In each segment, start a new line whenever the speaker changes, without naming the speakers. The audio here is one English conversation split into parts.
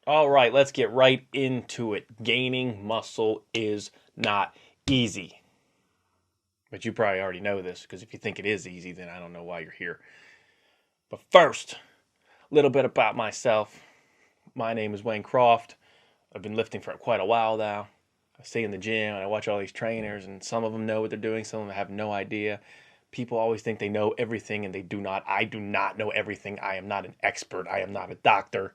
All right, let's get right into it. Gaining muscle is not easy. But you probably already know this because if you think it is easy, then I don't know why you're here. But first, a little bit about myself. My name is Wayne Croft. I've been lifting for quite a while now. I stay in the gym and I watch all these trainers, and some of them know what they're doing, some of them have no idea. People always think they know everything, and they do not. I do not know everything. I am not an expert. I am not a doctor.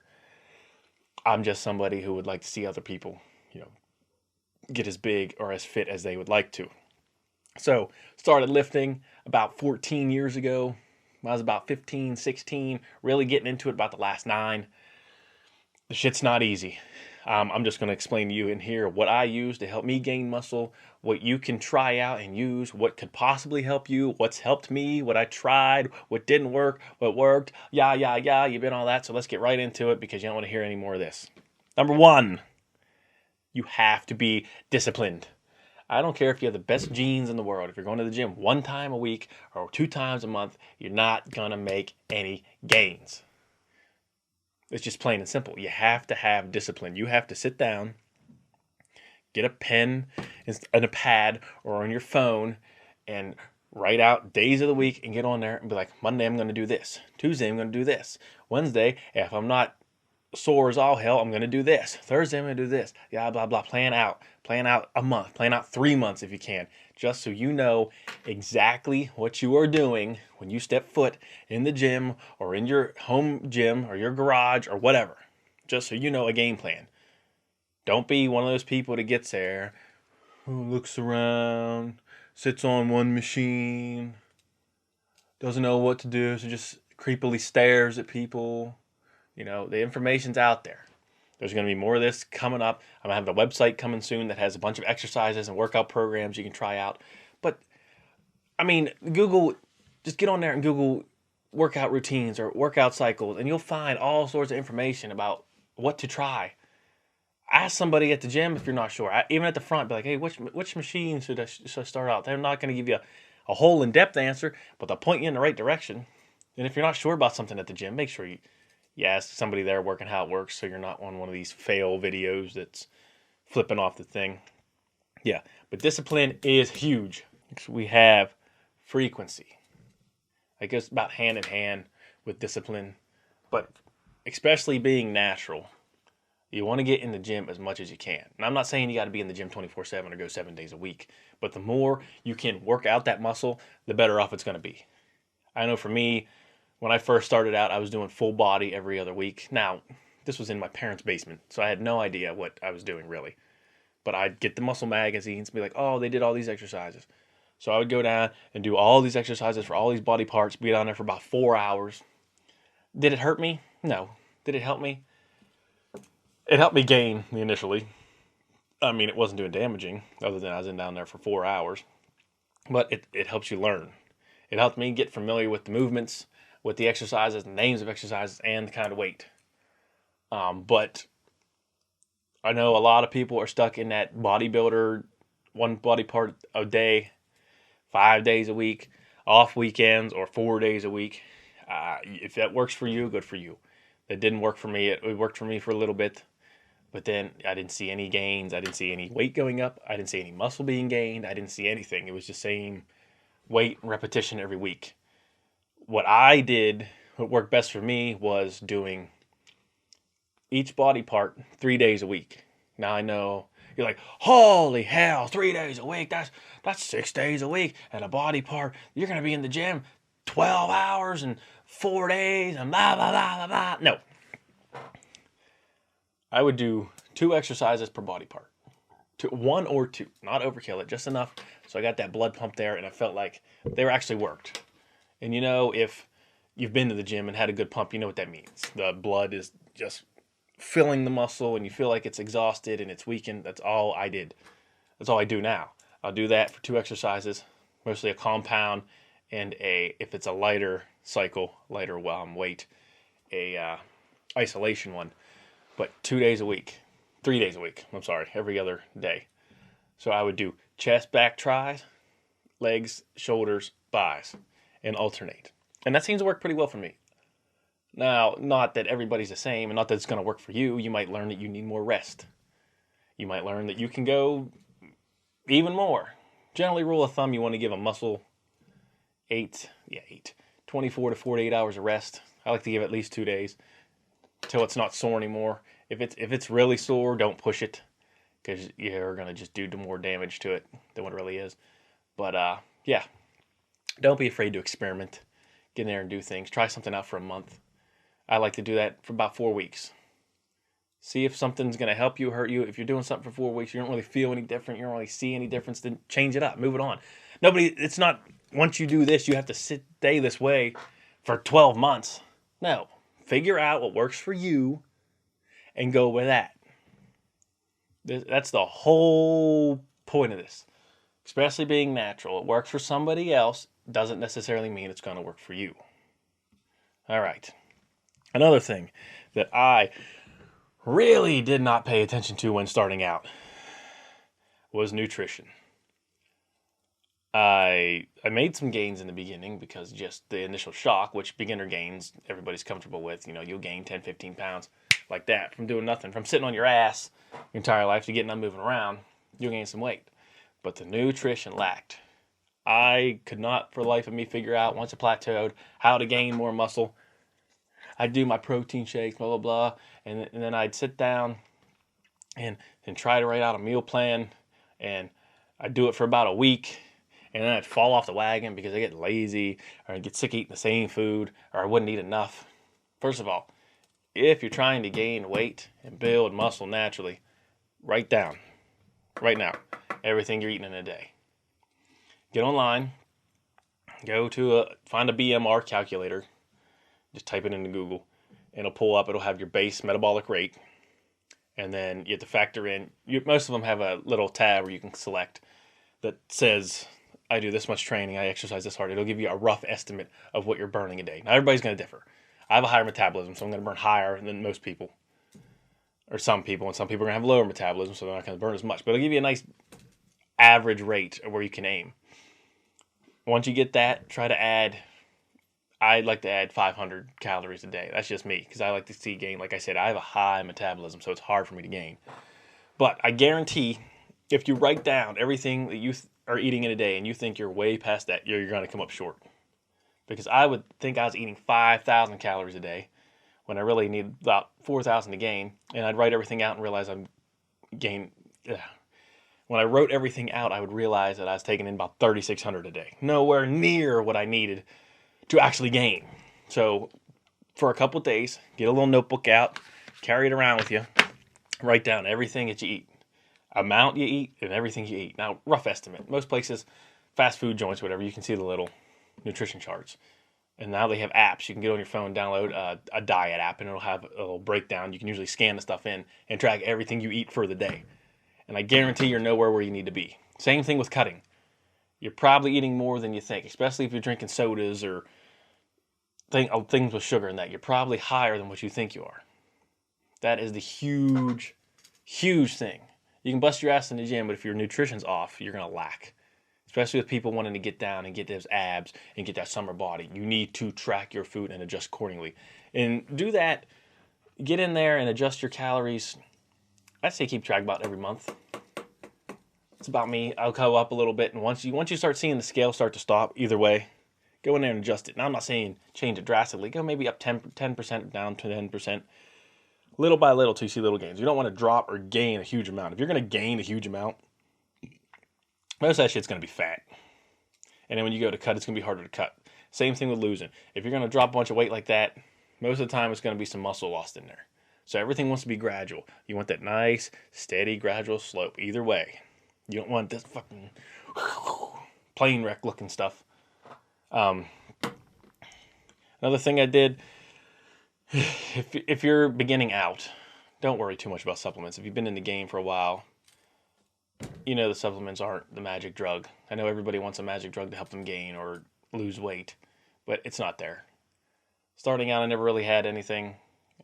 I'm just somebody who would like to see other people, you know, get as big or as fit as they would like to. So, started lifting about 14 years ago. I was about 15, 16, really getting into it about the last 9. The shit's not easy. I'm just going to explain to you in here what I use to help me gain muscle, what you can try out and use, what could possibly help you, what's helped me, what I tried, what didn't work, what worked, you've been all that. So let's get right into it because you don't want to hear any more of this. Number 1, you have to be disciplined. I don't care if you have the best genes in the world. If you're going to the gym 1 time a week or 2 times a month, you're not going to make any gains. It's just plain and simple. You have to have discipline. You have to sit down, get a pen and a pad or on your phone and write out days of the week and get on there and be like, Monday I'm going to do this. Tuesday I'm going to do this. Wednesday, if I'm not sore as all hell, I'm going to do this. Thursday I'm going to do this. Yeah, blah, blah. Plan out a month. Plan out 3 months if you can. Just so you know exactly what you are doing when you step foot in the gym or in your home gym or your garage or whatever. Just so you know a game plan. Don't be one of those people that gets there, who looks around, sits on one machine, doesn't know what to do, so just creepily stares at people. You know, the information's out there. There's going to be more of this coming up. I'm going to have a website coming soon that has a bunch of exercises and workout programs you can try out. But, I mean, just get on there and Google workout routines or workout cycles, and you'll find all sorts of information about what to try. Ask somebody at the gym if you're not sure. Even at the front, be like, hey, which machine should I start out? They're not going to give you a whole in-depth answer, but they'll point you in the right direction. And if you're not sure about something at the gym, make sure you ask somebody there working how it works so you're not on one of these fail videos that's flipping off the thing. Yeah, but discipline is huge. Next, we have frequency. I guess about hand in hand with discipline, but especially being natural. You want to get in the gym as much as you can. And I'm not saying you got to be in the gym 24/7 or go 7 days a week, but the more you can work out that muscle, the better off it's going to be. I know for me, when I first started out, I was doing full body every other week. Now, this was in my parents' basement, so I had no idea what I was doing really. But I'd get the muscle magazines and be like, oh, they did all these exercises. So I would go down and do all these exercises for all these body parts, be down there for about 4 hours. Did it hurt me? No. Did it help me? It helped me gain initially. I mean, it wasn't doing damaging, other than I was in down there for 4 hours. But it helps you learn. It helped me get familiar with the movements, with the exercises, the names of exercises, and the kind of weight. But I know a lot of people are stuck in that bodybuilder, one body part a day, 5 days a week, off weekends, or 4 days a week. If that works for you, good for you. That didn't work for me. It worked for me for a little bit, but then I didn't see any gains. I didn't see any weight going up. I didn't see any muscle being gained. I didn't see anything. It was the same weight and repetition every week. What I did, what worked best for me, was doing each body part 3 days a week. Now I know you're like, holy hell, 3 days a week, that's 6 days a week, and a body part, you're going to be in the gym 12 hours and 4 days and blah, blah, blah, blah, blah. No. I would do 2 exercises per body part. 1 or 2, not overkill it, just enough so I got that blood pump there and I felt like they were actually worked. And you know, if you've been to the gym and had a good pump, you know what that means. The blood is just filling the muscle and you feel like it's exhausted and it's weakened. That's all I did. That's all I do now. I'll do that for 2 exercises, mostly a compound and if it's a lighter cycle, lighter weight, a isolation one. But 2 days a week, 3 days a week, every other day. So I would do chest, back, tries, legs, shoulders, thighs, and alternate. And that seems to work pretty well for me. Now, not that everybody's the same and not that it's going to work for you. You might learn that you need more rest. You might learn that you can go even more. Generally, rule of thumb, you want to give a muscle 24 to 48 hours of rest. I like to give at least 2 days till it's not sore anymore. If it's really sore, don't push it because you're gonna just do more damage to it than what it really is. But yeah, don't be afraid to experiment. Get in there and do things. Try something out for a month. I like to do that for about 4 weeks. See if something's gonna help you, hurt you. If you're doing something for 4 weeks, you don't really feel any different. You don't really see any difference. Then change it up. Move it on. It's not. Once you do this, you have to stay this way for 12 months. No, figure out what works for you and go with that. That's the whole point of this. Especially being natural. It works for somebody else doesn't necessarily mean it's going to work for you. All right. Another thing that I really did not pay attention to when starting out was nutrition. I made some gains in the beginning because just the initial shock, which beginner gains everybody's comfortable with. You'll gain 10, 15 pounds like that from doing nothing, from sitting on your ass your entire life to getting up moving around. You'll gain some weight. But the nutrition lacked. I could not for the life of me figure out, once I plateaued, how to gain more muscle. I'd do my protein shakes, blah, blah, blah, and then I'd sit down and try to write out a meal plan, and I'd do it for about a week, and then I'd fall off the wagon because I get lazy, or I'd get sick of eating the same food, or I wouldn't eat enough. First of all, if you're trying to gain weight and build muscle naturally, write down, right now, everything you're eating in a day. Get online, find a BMR calculator, just type it into Google, and it'll pull up, it'll have your base metabolic rate, and then you have to factor in, most of them have a little tab where you can select that says, I do this much training, I exercise this hard. It'll give you a rough estimate of what you're burning a day. Now, everybody's going to differ. I have a higher metabolism, so I'm going to burn higher than most people, or some people, and some people are going to have lower metabolism, so they're not going to burn as much. But it'll give you a nice average rate of where you can aim. Once you get that, I'd like to add 500 calories a day. That's just me, because I like to see gain. Like I said, I have a high metabolism, so it's hard for me to gain. But I guarantee, if you write down everything that you are eating in a day and you think you're way past that, you're going to come up short. Because I would think I was eating 5,000 calories a day when I really need about 4,000 to gain. And I'd write everything out and realize I'm gain. When I wrote everything out, I would realize that I was taking in about 3,600 a day. Nowhere near what I needed to actually gain. So for a couple of days, get a little notebook out, carry it around with you, write down everything that you eat, amount you eat, and everything you eat. Now, rough estimate. Most places, fast food joints, whatever, you can see the little nutrition charts. And now they have apps. You can get on your phone, download a diet app, and it'll have a little breakdown. You can usually scan the stuff in and track everything you eat for the day. And I guarantee you're nowhere where you need to be. Same thing with cutting. You're probably eating more than you think, especially if you're drinking sodas or things with sugar in that. You're probably higher than what you think you are. That is the huge, huge thing. You can bust your ass in the gym, but if your nutrition's off, you're going to lack. Especially with people wanting to get down and get those abs and get that summer body. You need to track your food and adjust accordingly. And do that, get in there and adjust your calories. I'd say keep track about every month. It's about me. I'll go up a little bit, and once you start seeing the scale start to stop, either way, go in there and adjust it. Now, I'm not saying change it drastically. Go maybe up 10%, down to 10%. Little by little till you see little gains. You don't want to drop or gain a huge amount. If you're going to gain a huge amount, most of that shit's going to be fat. And then when you go to cut, it's going to be harder to cut. Same thing with losing. If you're going to drop a bunch of weight like that, most of the time it's going to be some muscle lost in there. So everything wants to be gradual. You want that nice, steady, gradual slope. Either way. You don't want this fucking plane wreck looking stuff. Another thing I did, if you're beginning out, don't worry too much about supplements. If you've been in the game for a while, you know the supplements aren't the magic drug. I know everybody wants a magic drug to help them gain or lose weight, but it's not there. Starting out, I never really had anything.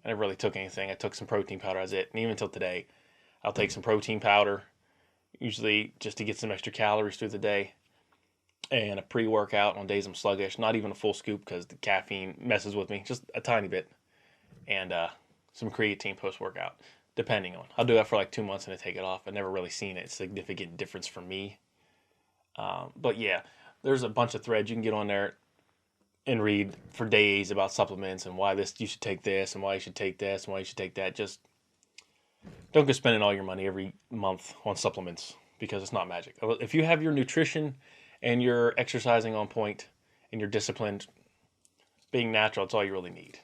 I never really took anything. I took some protein powder, that's it. And even until today, I'll take some protein powder, usually just to get some extra calories through the day, and a pre-workout on days I'm sluggish. Not even a full scoop because the caffeine messes with me, just a tiny bit. and some creatine post-workout, depending on. I'll do that for like 2 months and then take it off. I've never really seen a significant difference for me. But yeah, there's a bunch of threads you can get on there and read for days about supplements and why this you should take this and why you should take this and why you should take that. Just don't go spending all your money every month on supplements because it's not magic. If you have your nutrition and you're exercising on point and you're disciplined, being natural, it's all you really need.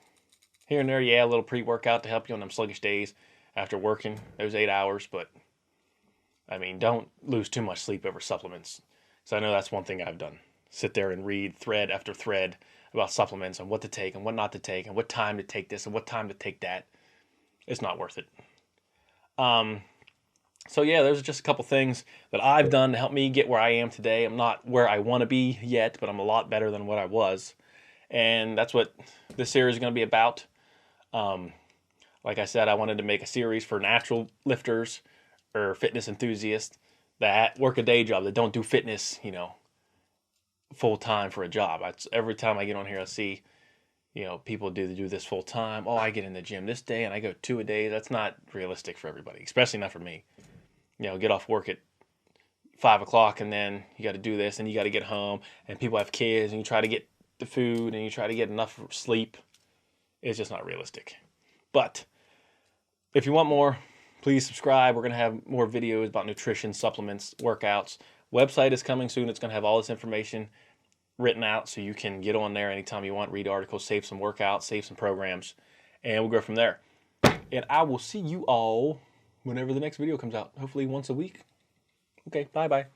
Here and there, yeah, a little pre-workout to help you on them sluggish days after working those 8 hours, but I mean, don't lose too much sleep over supplements. So I know that's one thing I've done. Sit there and read thread after thread about supplements and what to take and what not to take and what time to take this and what time to take that. It's not worth it. So yeah, there's just a couple things that I've done to help me get where I am today. I'm not where I want to be yet, but I'm a lot better than what I was. And that's what this series is going to be about. Like I said, I wanted to make a series for natural lifters or fitness enthusiasts that work a day job, that don't do fitness, full time for a job. Every time I get on here, I see, people do this full time. Oh, I get in the gym this day and I go 2 a day. That's not realistic for everybody, especially not for me. Get off work at 5 o'clock and then you got to do this and you got to get home and people have kids and you try to get the food and you try to get enough sleep. It's just not realistic. But if you want more, please subscribe. We're going to have more videos about nutrition, supplements, workouts. Website is coming soon. It's going to have all this information written out so you can get on there anytime you want, read articles, save some workouts, save some programs, and we'll go from there. And I will see you all whenever the next video comes out, hopefully once a week. Okay, bye-bye.